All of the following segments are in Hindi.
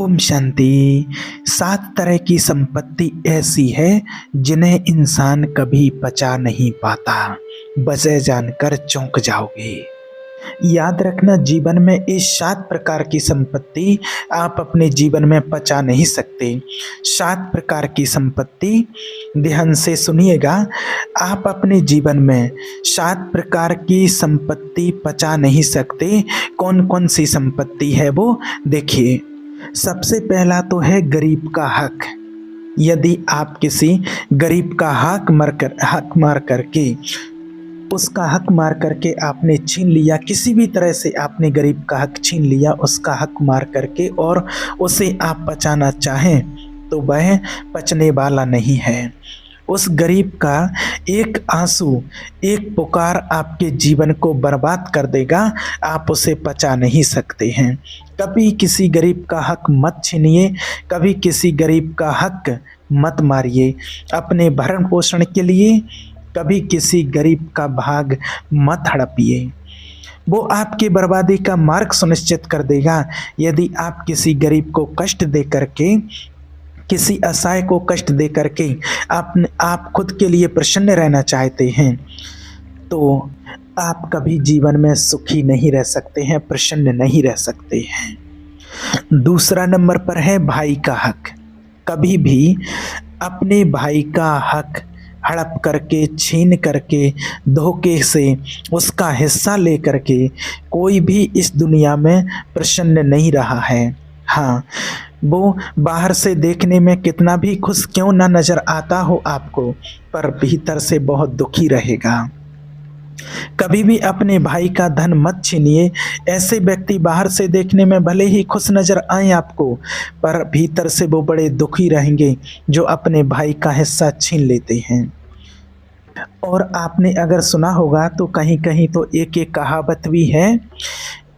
ओम शांति। 7 तरह की संपत्ति ऐसी है जिन्हें इंसान कभी पचा नहीं पाता। वजह जानकर चौंक जाओगे। याद रखना, जीवन में इस 7 प्रकार की संपत्ति आप अपने जीवन में पचा नहीं सकते। 7 प्रकार की संपत्ति, ध्यान से सुनिएगा। आप अपने जीवन में 7 प्रकार की संपत्ति पचा नहीं सकते। कौन कौन सी संपत्ति है वो देखिए। सबसे पहला तो है गरीब का हक। यदि आप किसी गरीब का हक मार करके उसका हक मार करके आपने छीन लिया, किसी भी तरह से आपने गरीब का हक छीन लिया, उसका हक मार करके, और उसे आप बचाना चाहें तो वह बचने वाला नहीं है। उस गरीब का एक आंसू, एक पुकार आपके जीवन को बर्बाद कर देगा। आप उसे पचा नहीं सकते हैं। कभी किसी गरीब का हक मत छीनिए, कभी किसी गरीब का हक मत मारिए अपने भरण पोषण के लिए। कभी किसी गरीब का भाग मत हड़पिए, वो आपकी बर्बादी का मार्ग सुनिश्चित कर देगा। यदि आप किसी गरीब को कष्ट दे करके, किसी असहाय को कष्ट दे करके आप खुद के लिए प्रसन्न रहना चाहते हैं तो आप कभी जीवन में सुखी नहीं रह सकते हैं, प्रसन्न नहीं रह सकते हैं। दूसरा नंबर पर है भाई का हक। कभी भी अपने भाई का हक हड़प करके, छीन करके, धोखे से उसका हिस्सा ले करके कोई भी इस दुनिया में प्रसन्न नहीं रहा है। हाँ, वो बाहर से देखने में कितना भी खुश क्यों ना नज़र आता हो आपको, पर भीतर से बहुत दुखी रहेगा। कभी भी अपने भाई का धन मत छीनिए। ऐसे व्यक्ति बाहर से देखने में भले ही खुश नज़र आए आपको, पर भीतर से वो बड़े दुखी रहेंगे जो अपने भाई का हिस्सा छीन लेते हैं। और आपने अगर सुना होगा तो कहीं कहीं तो एक कहावत भी है,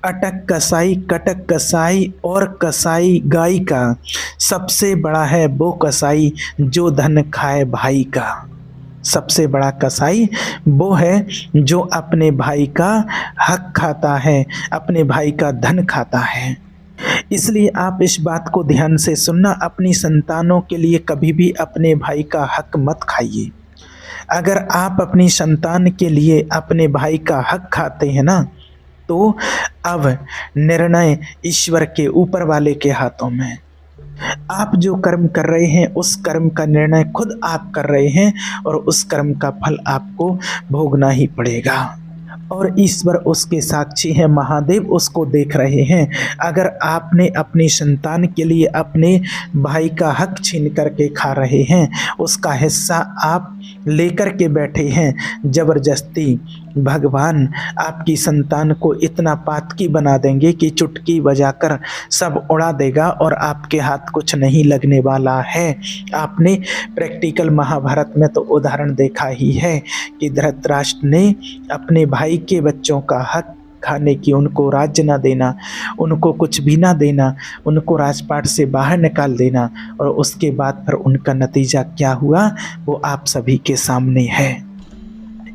अटक कसाई कटक कसाई और कसाई गाय का, सबसे बड़ा है वो कसाई जो धन खाए भाई का। सबसे बड़ा कसाई वो है जो अपने भाई का हक खाता है, अपने भाई का धन खाता है। इसलिए आप इस बात को ध्यान से सुनना, अपनी संतानों के लिए कभी भी अपने भाई का हक मत खाइए। अगर आप अपनी संतान के लिए अपने भाई का हक खाते हैं ना, तो अब निर्णय ईश्वर के ऊपर वाले के हाथों में। आप जो कर्म कर रहे हैं उस कर्म का निर्णय खुद आप कर रहे हैं, और उस कर्म का फल आपको भोगना ही पड़ेगा। और ईश्वर उसके साक्षी हैं, महादेव उसको देख रहे हैं। अगर आपने अपनी संतान के लिए अपने भाई का हक छीन करके खा रहे हैं, उसका हिस्सा आप लेकर के बैठे हैं जबरदस्ती, भगवान आपकी संतान को इतना पातकी बना देंगे कि चुटकी बजाकर सब उड़ा देगा और आपके हाथ कुछ नहीं लगने वाला है। आपने प्रैक्टिकल महाभारत में तो उदाहरण देखा ही है कि धृतराष्ट्र ने अपने भाई के बच्चों का हक खाने की, उनको राज्य ना देना, उनको कुछ भी ना देना, उनको राजपाट से बाहर निकाल देना, और उसके बाद फिर उनका नतीजा क्या हुआ वो आप सभी के सामने है।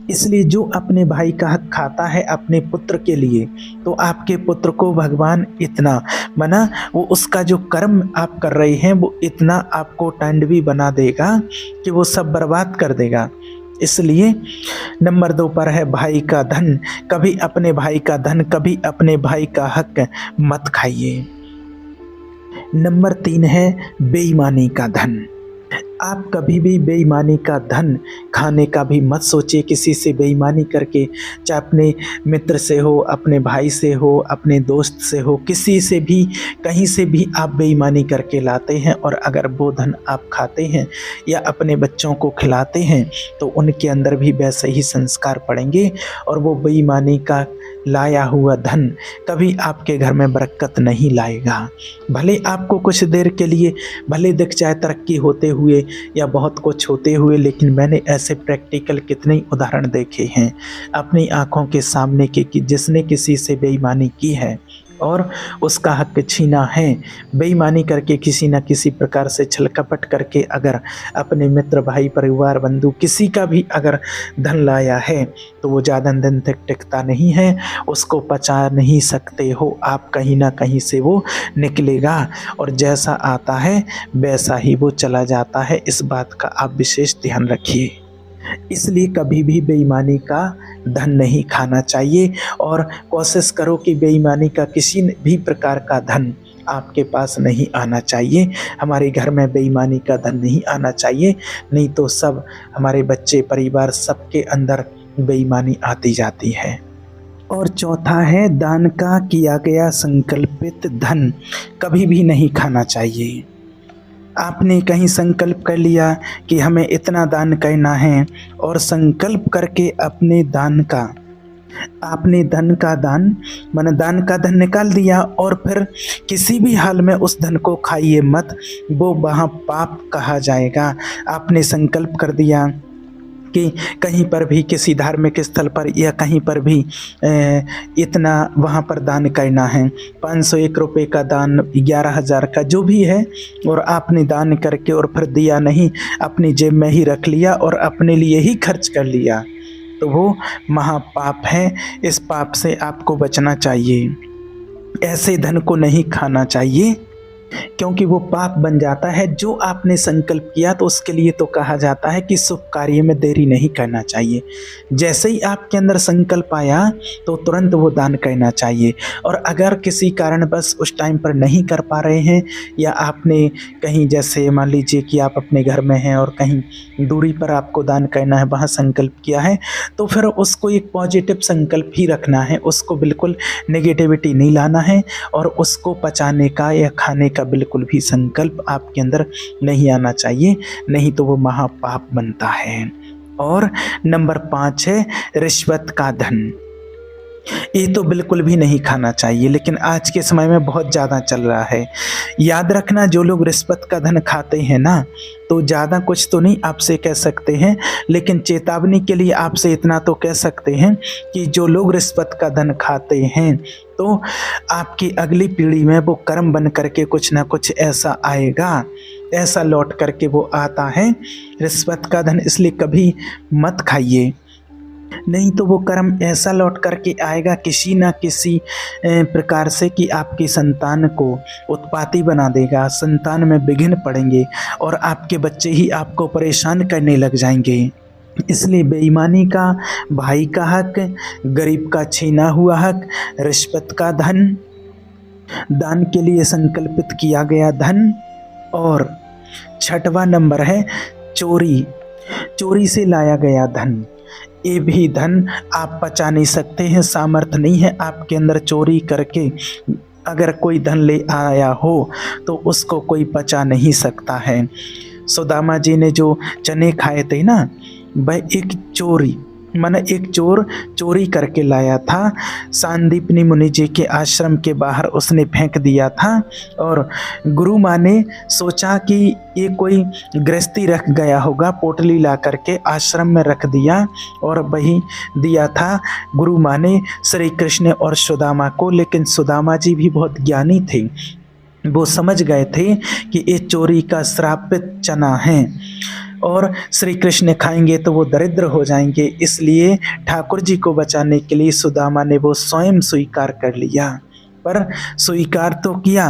इसलिए जो अपने भाई का हक खाता है अपने पुत्र के लिए, तो आपके पुत्र को भगवान इतना मना, वो उसका जो कर्म आप कर रहे हैं वो इतना आपको टंडवी बना देगा कि वो सब बर्बाद कर देगा। इसलिए नंबर 2 पर है भाई का धन। कभी अपने भाई का धन, कभी अपने भाई का हक मत खाइए। नंबर 3 है बेईमानी का धन। आप कभी भी बेईमानी का धन खाने का भी मत सोचिए। किसी से बेईमानी करके, चाहे अपने मित्र से हो, अपने भाई से हो, अपने दोस्त से हो, किसी से भी, कहीं से भी आप बेईमानी करके लाते हैं, और अगर वो धन आप खाते हैं या अपने बच्चों को खिलाते हैं तो उनके अंदर भी वैसे ही संस्कार पड़ेंगे, और वो बेईमानी का लाया हुआ धन कभी आपके घर में बरकत नहीं लाएगा। भले आपको कुछ देर के लिए भले दिख जाए तरक्की होते हुए या बहुत कुछ होते हुए, लेकिन मैंने ऐसे प्रैक्टिकल कितने उदाहरण देखे हैं अपनी आंखों के सामने के कि जिसने किसी से बेईमानी की है और उसका हक छीना है। बेईमानी करके किसी न किसी प्रकार से छल कपट करके अगर अपने मित्र, भाई, परिवार, बंधु किसी का भी अगर धन लाया है तो वो ज़्यादा दिन तक टिकता नहीं है, उसको पचा नहीं सकते हो आप, कहीं ना कहीं से वो निकलेगा और जैसा आता है वैसा ही वो चला जाता है। इस बात का आप विशेष ध्यान रखिए। इसलिए कभी भी बेईमानी का धन नहीं खाना चाहिए और कोशिश करो कि बेईमानी का किसी भी प्रकार का धन आपके पास नहीं आना चाहिए। हमारे घर में बेईमानी का धन नहीं आना चाहिए, नहीं तो सब हमारे बच्चे, परिवार, सबके अंदर बेईमानी आती जाती है। और चौथा है, दान का किया गया संकल्पित धन कभी भी नहीं खाना चाहिए। आपने कहीं संकल्प कर लिया कि हमें इतना दान करना है और संकल्प करके अपने दान का, आपने दान का धन निकाल दिया और फिर किसी भी हाल में उस धन को खाइए मत, वो वहाँ पाप कहा जाएगा। आपने संकल्प कर दिया कि कहीं पर भी किसी धार्मिक स्थल पर या कहीं पर भी इतना वहाँ पर दान करना है, 501 रुपये का दान, 11,000 का जो भी है, और आपने दान करके और फिर दिया नहीं, अपनी जेब में ही रख लिया और अपने लिए ही खर्च कर लिया, तो वो महापाप है। इस पाप से आपको बचना चाहिए। ऐसे धन को नहीं खाना चाहिए क्योंकि वो पाप बन जाता है। जो आपने संकल्प किया तो उसके लिए तो कहा जाता है कि शुभ कार्य में देरी नहीं करना चाहिए। जैसे ही आपके अंदर संकल्प आया तो तुरंत वो दान करना चाहिए। और अगर किसी कारण बस उस टाइम पर नहीं कर पा रहे हैं, या आपने कहीं, जैसे मान लीजिए कि आप अपने घर में हैं और कहीं दूरी पर आपको दान करना है, वहाँ संकल्प किया है, तो फिर उसको एक पॉजिटिव संकल्प ही रखना है, उसको बिल्कुल नेगेटिविटी नहीं लाना है और उसको पचाने का या खाने का बिल्कुल भी संकल्प आपके अंदर नहीं आना चाहिए, नहीं तो वो महापाप बनता है। और नंबर 5 है रिश्वत का धन। ये तो बिल्कुल भी नहीं खाना चाहिए, लेकिन आज के समय में बहुत ज़्यादा चल रहा है। याद रखना, जो लोग रिश्वत का धन खाते हैं ना, तो ज़्यादा कुछ तो नहीं आपसे कह सकते हैं, लेकिन चेतावनी के लिए आपसे इतना तो कह सकते हैं कि जो लोग रिश्वत का धन खाते हैं तो आपकी अगली पीढ़ी में वो कर्म बन करके कुछ ना कुछ ऐसा आएगा, ऐसा लौट करके वो आता है रिश्वत का धन। इसलिए कभी मत खाइए, नहीं तो वो कर्म ऐसा लौट करके आएगा किसी ना किसी प्रकार से कि आपकी संतान को उत्पाती बना देगा, संतान में विघ्न पड़ेंगे और आपके बच्चे ही आपको परेशान करने लग जाएंगे। इसलिए बेईमानी का, भाई का हक, गरीब का छीना हुआ हक, रिश्वत का धन, दान के लिए संकल्पित किया गया धन, और 6वां नंबर है चोरी से लाया गया धन। ये भी धन आप पचा नहीं सकते हैं, सामर्थ्य नहीं है आपके अंदर चोरी करके अगर कोई धन ले आया हो तो उसको कोई पचा नहीं सकता है। सुदामा जी ने जो चने खाए थे ना, वह एक चोर चोरी करके लाया था। सांदीपनी मुनि जी के आश्रम के बाहर उसने फेंक दिया था और गुरु माँ ने सोचा कि ये कोई गृहस्थी रख गया होगा, पोटली ला करके आश्रम में रख दिया और वही दिया था गुरु माँ ने श्री कृष्ण और सुदामा को। लेकिन सुदामा जी भी बहुत ज्ञानी थे, वो समझ गए थे कि ये चोरी का श्रापित चना है और श्री कृष्ण खाएंगे तो वो दरिद्र हो जाएंगे। इसलिए ठाकुर जी को बचाने के लिए सुदामा ने वो स्वयं स्वीकार कर लिया। पर स्वीकार तो किया,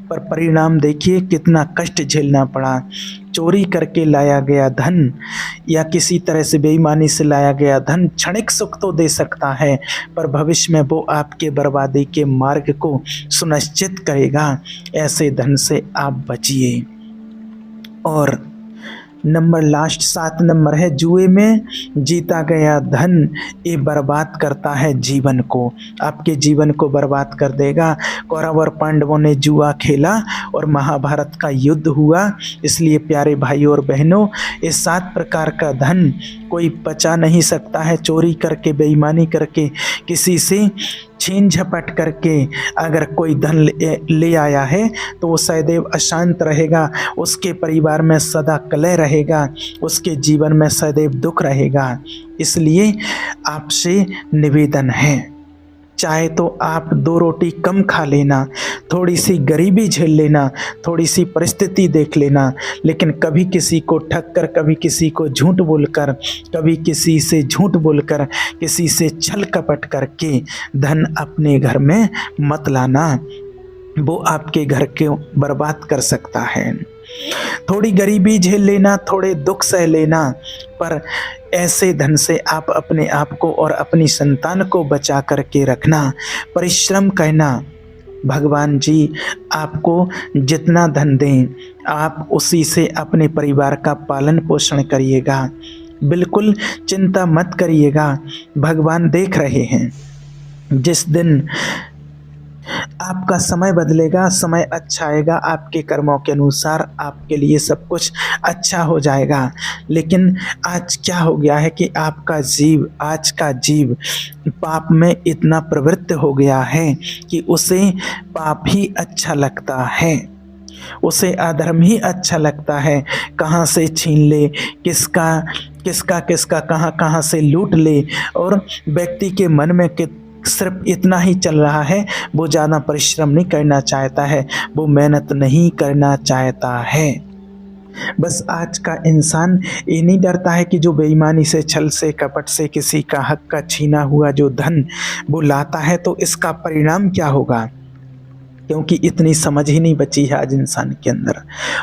पर परिणाम देखिए कितना कष्ट झेलना पड़ा। चोरी करके लाया गया धन या किसी तरह से बेईमानी से लाया गया धन क्षणिक सुख तो दे सकता है, पर भविष्य में वो आपके बर्बादी के मार्ग को सुनिश्चित करेगा। ऐसे धन से आप बचिए। और लास्ट 7 नंबर है जुए में जीता गया धन। ये बर्बाद करता है जीवन को, आपके जीवन को बर्बाद कर देगा। कौरव और पांडवों ने जुआ खेला और महाभारत का युद्ध हुआ। इसलिए प्यारे भाइयों और बहनों, ये 7 प्रकार का धन कोई पचा नहीं सकता है। चोरी करके, बेईमानी करके, किसी से छीन झपट करके अगर कोई धन ले आया है तो वो सदैव अशांत रहेगा, उसके परिवार में सदा कलह रहेगा, उसके जीवन में सदैव दुख रहेगा। इसलिए आपसे निवेदन है चाहे तो आप 2 रोटी कम खा लेना, थोड़ी सी गरीबी झेल लेना, थोड़ी सी परिस्थिति देख लेना, लेकिन कभी किसी को ठग कर, कभी किसी को झूठ बोलकर, कभी किसी से झूठ बोलकर, किसी से छल कपट करके धन अपने घर में मत लाना। वो आपके घर को बर्बाद कर सकता है। थोड़ी गरीबी झेल लेना, थोड़े दुख सह लेना, पर ऐसे धन से आप अपने आप को और अपनी संतान को बचा करके रखना। परिश्रम करना। भगवान जी आपको जितना धन दें, आप उसी से अपने परिवार का पालन पोषण करिएगा। बिल्कुल चिंता मत करिएगा, भगवान देख रहे हैं। जिस दिन आपका समय बदलेगा, समय अच्छा आएगा, आपके कर्मों के अनुसार आपके लिए सब कुछ अच्छा हो जाएगा। लेकिन आज क्या हो गया है कि आपका जीव, आज का जीव पाप में इतना प्रवृत्त हो गया है कि उसे पाप ही अच्छा लगता है, उसे अधर्म ही अच्छा लगता है। कहाँ से छीन ले, किसका कहाँ से लूट ले, और व्यक्ति के मन में सिर्फ इतना ही चल रहा है। वो ज़्यादा परिश्रम नहीं करना चाहता है, वो मेहनत नहीं करना चाहता है। बस आज का इंसान ये नहीं डरता है कि जो बेईमानी से, छल से, कपट से किसी का हक का छीना हुआ जो धन वो लाता है तो इसका परिणाम क्या होगा, क्योंकि इतनी समझ ही नहीं बची है आज इंसान के अंदर।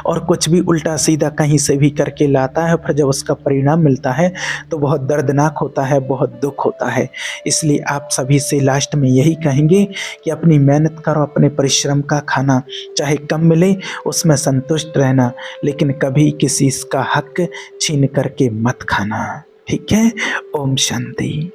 और कुछ भी उल्टा सीधा कहीं से भी करके लाता है, फिर जब उसका परिणाम मिलता है तो बहुत दर्दनाक होता है, बहुत दुख होता है। इसलिए आप सभी से लास्ट में यही कहेंगे कि अपनी मेहनत करो, अपने परिश्रम का खाना चाहे कम मिले उसमें संतुष्ट रहना, लेकिन कभी किसी का हक छीन करके मत खाना। ठीक है। ओम शांति।